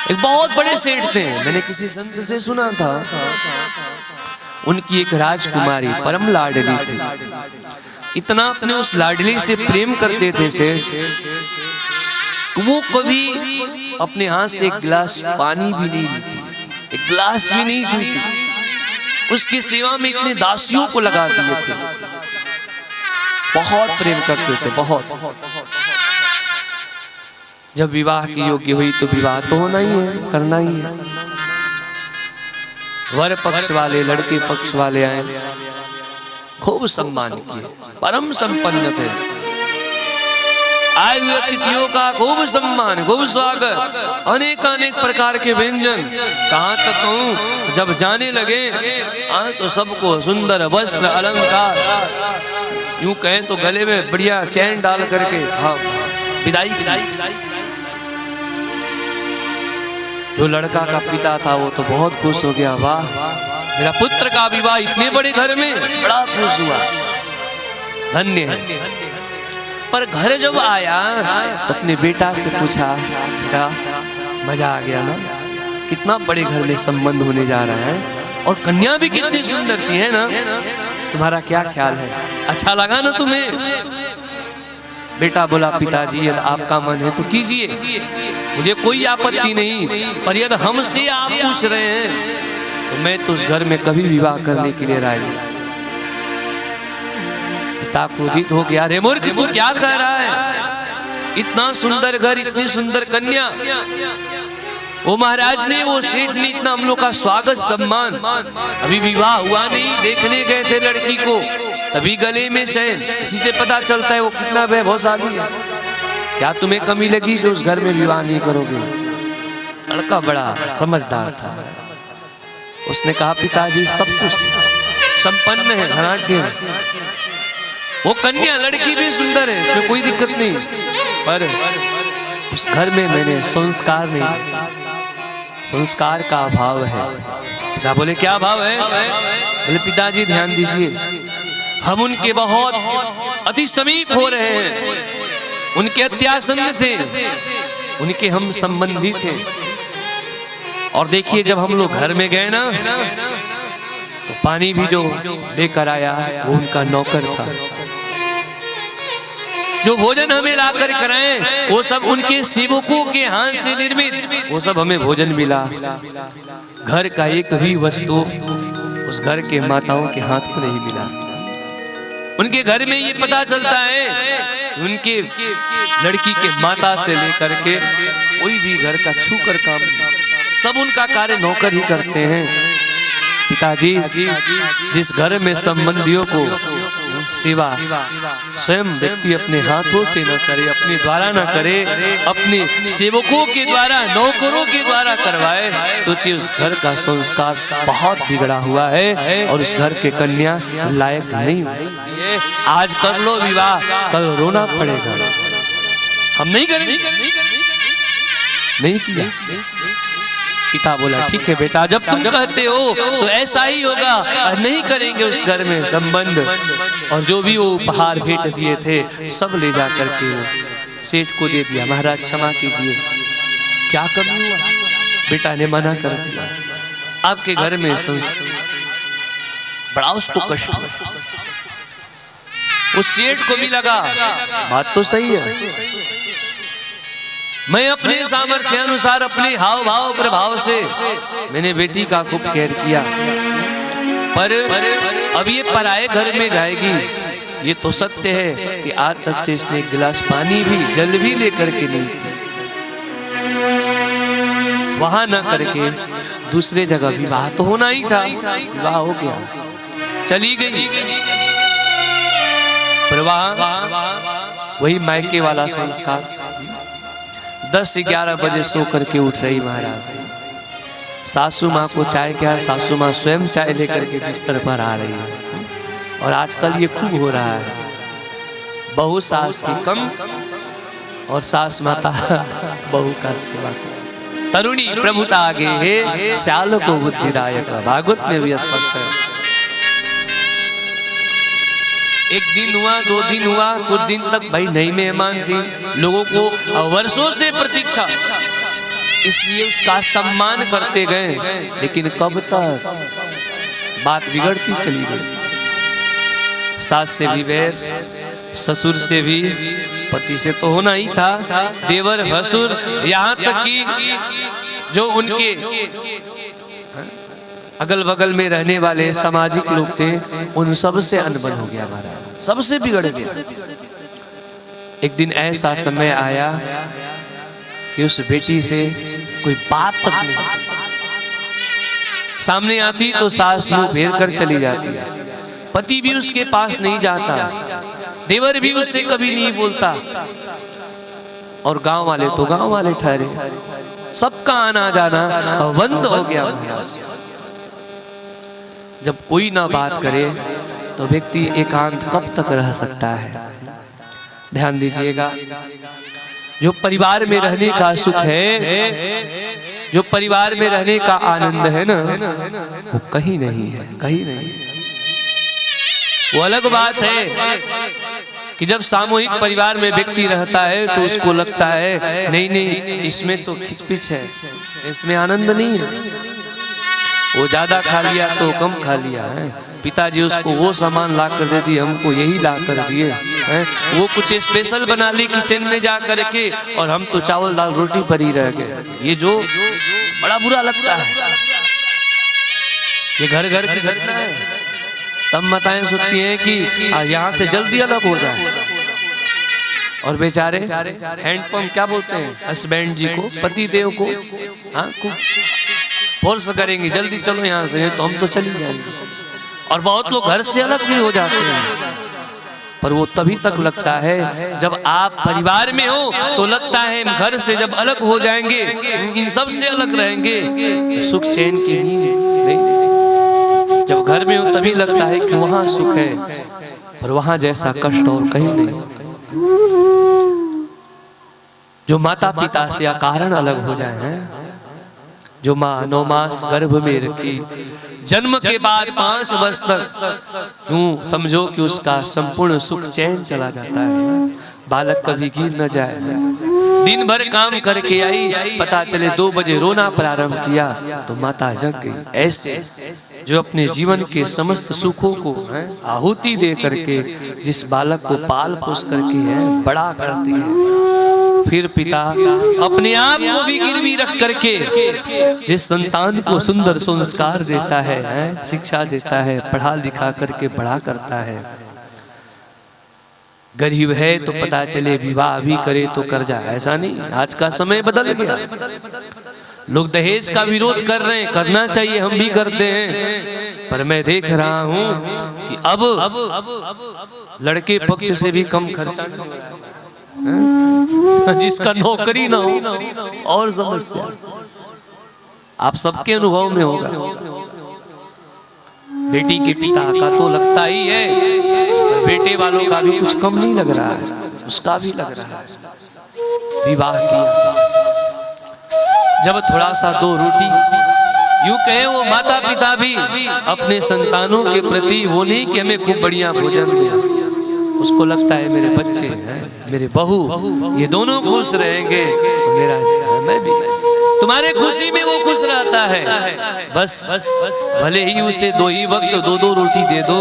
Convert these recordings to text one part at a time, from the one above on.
एक बहुत बड़े सेठ थे, मैंने किसी संत से सुना था, उनकी एक राजकुमारी परम लाडली थी। इतना अपने उस लाडली से प्रेम करते थे सेठ, वो कभी अपने हाथ से एक गिलास पानी भी नहीं पीती, एक गिलास भी नहीं पीती। उसकी सेवा में इतने दासियों को लगा दिए थे, बहुत प्रेम करते थे, बहुत। जब विवाह की योग्य हुई तो विवाह तो होना ही है, करना ही है। वर पक्ष वाले, लड़के पक्ष वाले आए, खूब सम्मान किए, परम संपन्न थे। आए हुए अतिथियों का खूब सम्मान, खूब स्वागत, अनेक अनेक प्रकार के व्यंजन। कहां तक कहूं, जब जाने लगे तो सबको सुंदर वस्त्र अलंकार, यूं कहें तो गले में बढ़िया चैन डाल करके हाँ विदाई। जो लड़का का पिता था वो तो बहुत खुश हो गया, वाह मेरा पुत्र का विवाह इतने बड़े घर में, बड़ा खुश हुआ, धन्य है। पर घर जब आया तो अपने बेटा से पूछा, बेटा मजा आ गया ना, कितना बड़े घर में संबंध होने जा रहा है और कन्या भी कितनी सुंदर थी है ना, तुम्हारा क्या ख्याल है, अच्छा लगा ना तुम्हें? बेटा बोला, पिताजी यदि आपका मन है तो कीजिए, मुझे कोई आपत्ति नहीं, पर यदि हमसे आप पूछ रहे हैं तो मैं तो उस घर में कभी विवाह करने के लिए राजी नहीं। पिता क्रोधित हो गया, अरे मूर्ख तू क्या कह रहा है, इतना सुंदर घर, इतनी सुंदर कन्या, वो महाराज ने, वो सेठ ने इतना हम लोग का स्वागत सम्मान, अभी विवाह हुआ नहीं, देखने गए थे लड़की को, तभी गले में चैन, इसी से पता चलता है वो कितना वैभवशाली है। क्या तुम्हें कमी लगी जो उस घर में विवाह नहीं करोगे? लड़का बड़ा समझदार था, उसने कहा पिताजी सब कुछ संपन्न है, धनाढ्य है, वो कन्या लड़की भी सुंदर है, इसमें कोई दिक्कत नहीं, पर उस घर में मैंने संस्कार नहीं, संस्कार का अभाव है। पिता बोले क्या अभाव है? बोले पिताजी ध्यान दीजिए, हम उनके बहुत अति समीप हो रहे हैं, उनके अत्यासन्न थे, उनके हम संबंधी थे, और देखिए जब हम लोग घर में गए ना तो पानी भी जो लेकर आया वो उनका नौकर था, जो भोजन हमें लाकर कराए वो सब उनके सेवकों के हाथ से निर्मित, वो सब हमें भोजन मिला। घर का एक भी वस्तु उस घर के माताओं के हाथ में नहीं मिला। उनके घर में ये पता चलता है उनके लड़की के माता से लेकर के कोई भी घर का छूकर काम नहीं, सब उनका कार्य नौकर ही करते हैं। पिताजी जिस घर में संबंधियों को सेवा स्वयं व्यक्ति अपने हाथों से न करे, अपने द्वारा न करे, अपने सेवकों के द्वारा, नौकरों के द्वारा करवाए, सोचिए उस घर का संस्कार बहुत बिगड़ा हुआ है और उस घर के कन्या लायक नहीं हो सकती है। आज कर लो विवाह, कल रोना पड़ेगा, हम नहीं करेंगे, नहीं किया। पिता बोला ठीक है बेटा, जब तुम कहते हो तो ऐसा ही होगा, नहीं करेंगे उस घर में संबंध। और जो भी वो उपहार भेंट दिए थे सब ले जा करके सेठ को दे दिया, महाराज क्षमा कीजिए, क्या कमी हुआ? बेटा ने मना कर दिया, आपके घर में बड़ा उसको कष्ट हुआ। उस सेठ को भी लगा बात तो सही है, मैं अपने सामर्थ्य अनुसार, अपने हाव भाव प्रभाव से मैंने बेटी का खूब केयर किया, पर अब ये पराये घर में जाएगी, ये तो सत्य है कि आज तक से इसने एक गिलास पानी भी, जल भी लेकर के नहीं, वहां न करके दूसरे जगह विवाह तो होना ही था, विवाह हो गया, चली गई, पर वहां वही मायके वाला संस्कार। 10-11 बजे सो करके उठ रही महाराज, सासू माँ को चाय क्या, सासू माँ स्वयं चाय लेकर के बिस्तर पर आ रही है। और आजकल ये खूब हो रहा है, बहू सास की कम और सास माता बहू का सेवा। तरुणी प्रभुता आगे है, श्याल को बुद्धिदायक, भागवत में भी स्पष्ट है। एक दिन हुआ, 2 दिन हुआ, कुछ दिन तक भाई नई मेहमान थी, लोगों को वर्षों से प्रतीक्षा, इसलिए उसका सम्मान करते गए, लेकिन कब तक बात बिगड़ती चली गई। सास से भी बैर, ससुर से भी, पति से तो होना ही था, देवर भसुर, यहाँ तक कि जो उनके अगल बगल में रहने वाले सामाजिक लोग थे, उन सब से अनबन हो गया महाराज, सबसे बिगड़ गया। एक दिन ऐसा समय आया कि उस बेटी से कोई बात तक नहीं, सामने आती तो सास मुंह फेर कर चली जाती, पति भी उसके पास नहीं जाता, देवर भी उससे कभी नहीं बोलता, और गांव वाले तो गांव वाले ठहरे, सबका आना जाना बंद हो गया महाराज। जब कोई ना बात करे तो व्यक्ति एकांत कब तक रह सकता है? ध्यान दीजिएगा, जो परिवार में रहने का सुख है, जो परिवार में रहने का आनंद है ना, वो कहीं नहीं है, कहीं नहीं। वो अलग बात है कि जब सामूहिक परिवार में व्यक्ति रहता है तो उसको लगता है नहीं नहीं, इसमें तो खिचपिच है, इसमें आनंद नहीं है। वो ज्यादा खा लिया तो कम खा लिया है, पिताजी उसको वो सामान ला कर दे दिए, हमको यही ला कर दिए हैं, वो कुछ स्पेशल बना ली किचन में जा करके, और हम तो चावल दाल रोटी पर ही रह गए। ये जो बड़ा बुरा लगता है, ये घर घर की घटना है। तब माताएं सोचती हैं कि यहाँ से जल्दी अलग हो जाए, और बेचारे हैंडपंप क्या बोलते हैं हस्बैंड जी को, पति देव को, हाँ फोर्स करेंगे जल्दी चलो यहाँ से, तो हम तो चली जाएंगे। और बहुत लोग घर से अलग भी हो जाते हैं, पर वो तभी तक लगता है जब आप परिवार में हो, तो लगता है घर से जब अलग हो जाएंगे, इन सब से अलग रहेंगे, तो सुख चैन की नींद नहीं। जब घर में हो तभी लगता है कि वहां सुख है, पर वहां जैसा कष्ट और कहीं नहीं। जो माता पिता से अकारण अलग हो जाए हैं, जो माँ 9 मास गर्भ में रखी, जन्म के बाद 5 वर्ष तक यूं समझो कि उसका संपूर्ण सुख चैन चला जाता है, बालक कभी गिर न जाए। दिन भर काम करके आई, पता चले 2 बजे रोना प्रारंभ किया तो माता जग गई। ऐसे जो अपने जीवन के समस्त सुखों को आहुति दे करके जिस बालक को पाल पोस करके बड़ा करती है, फिर पिता अपने आप को भी गिरवी रख करके जिस संतान को सुंदर संस्कार देता है, शिक्षा देता है, पढ़ा लिखा करके बड़ा करता है। गरीब है तो पता चले विवाह भी करे तो कर्जा, ऐसा नहीं। आज का समय बदल गया, लोग दहेज का विरोध कर रहे हैं, करना चाहिए, हम भी करते हैं, पर मैं देख रहा हूं कि अब लड़के पक्ष से भी कम खर्चा, जिसका नौकरी ना हो और समस्या, आप सबके अनुभव में होगा। बेटी के पिता का तो लगता ही है, बेटे वालों का भी कुछ कम नहीं लग रहा है, उसका भी लग रहा है। विवाह किया, जब थोड़ा सा 2 रोटी, यूं कहे वो माता पिता भी अपने संतानों के प्रति वो नहीं कि हमें खूब बढ़िया भोजन दिया, उसको लगता है मेरे बच्चे मेरे बहू ये दोनों खुश रहेंगे, मेरा मैं भी, तुम्हारे खुशी में वो खुश रहता है। बस भले ही उसे 2 ही वक्त 2-2 रोटी दे दो,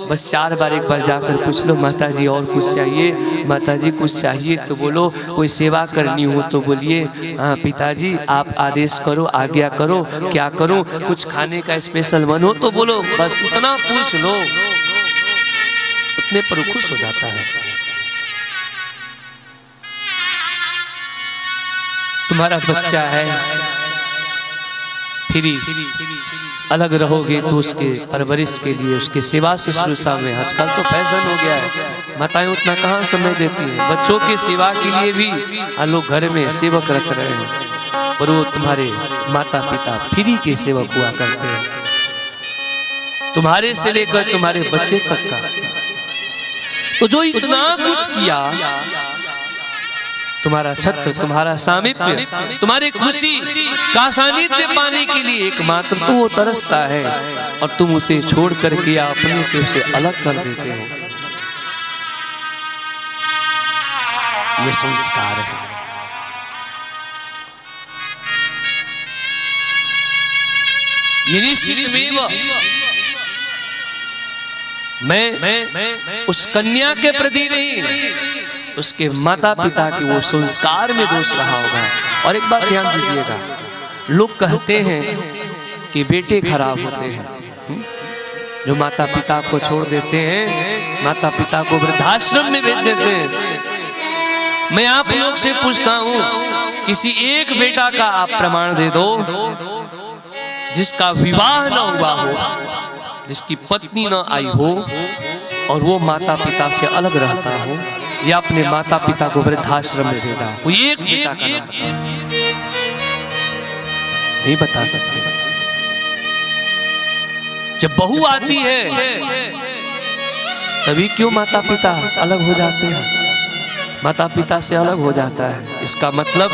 बस 4 बार एक बार जाकर पूछ लो माता जी और कुछ चाहिए, माता जी कुछ चाहिए तो बोलो, कोई सेवा करनी हो तो बोलिए, हाँ पिताजी आप आदेश करो, आज्ञा करो, क्या करो, कुछ खाने का स्पेशल मन हो तो बोलो, बस इतना पूछ लो, उतने पर खुश हो जाता है। तुम्हारा बच्चा है, फिर अलग रहोगे तो उसके परवरिश के लिए, उसके सेवा शुश्रूषा में, आजकल तो फैशन हो गया है, माताएं उतना कहाँ समय देती हैं, बच्चों की सेवा के लिए भी लोग घर में सेवक रख रहे हैं, पर वो तुम्हारे माता पिता फ्री के सेवक हुआ करते हैं, तुम्हारे से लेकर तुम्हारे बच्चे तक का। तो जो इतना कुछ किया, तुम्हारा छत्र, तुम्हारा सामीप्य, तुम्हारी खुशी का सानिध्य पाने के लिए एकमात्र तो वो तरसता है, और तुम उसे छोड़ करके या अपने से उसे अलग कर देते हो। ये संस्कार है। ये निश्चितमेव मैं उस कन्या के प्रति नहीं, उसके माता पिता के वो संस्कार में दोष रहा होगा। और एक बात ध्यान दीजिएगा, लोग कहते हैं कि बेटे खराब होते हैं, जो माता पिता को छोड़ देते हैं, माता पिता को वृद्धाश्रम में भेज देते हैं। मैं आप लोग से पूछता हूं, किसी एक बेटा का आप प्रमाण दे दो जिसका विवाह न हुआ हो, जिसकी पत्नी न आई हो और वो माता पिता से अलग रहता हो या अपने माता पिता को वृद्धाश्रम में भेजा, कोई एक बेटा का नाम नहीं बता सकते। जब बहू आती है तभी क्यों माता पिता अलग हो जाते हैं, माता पिता से अलग हो जाता है, इसका मतलब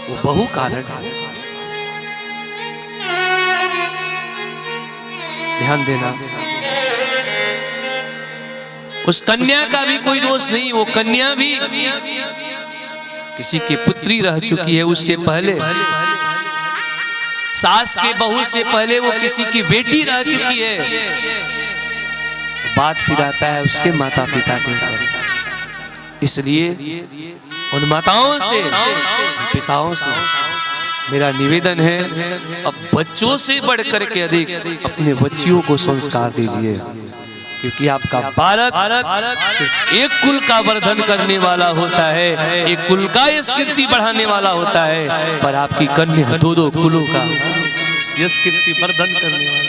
वो बहू कारण है। ध्यान देना, उस कन्या का भी कोई दोष नहीं, वो कन्या भी किसी की पुत्री रह चुकी है, उससे पहले सास के बहू से पहले वो किसी की बेटी रह चुकी है। बात फिर आता है उसके माता पिता के ऊपर। इसलिए उन माताओं से, पिताओं से मेरा निवेदन है, अब बच्चों से बढ़कर के अधिक अपने बच्चियों को संस्कार दीजिए, क्योंकि आपका बालक सिर्फ एक कुल का वर्धन करने वाला होता है, एक कुल का यश कीर्ति बढ़ाने वाला होता है, पर आपकी कन्या दो दो कुलों का यश कीर्ति वर्धन करने वाला।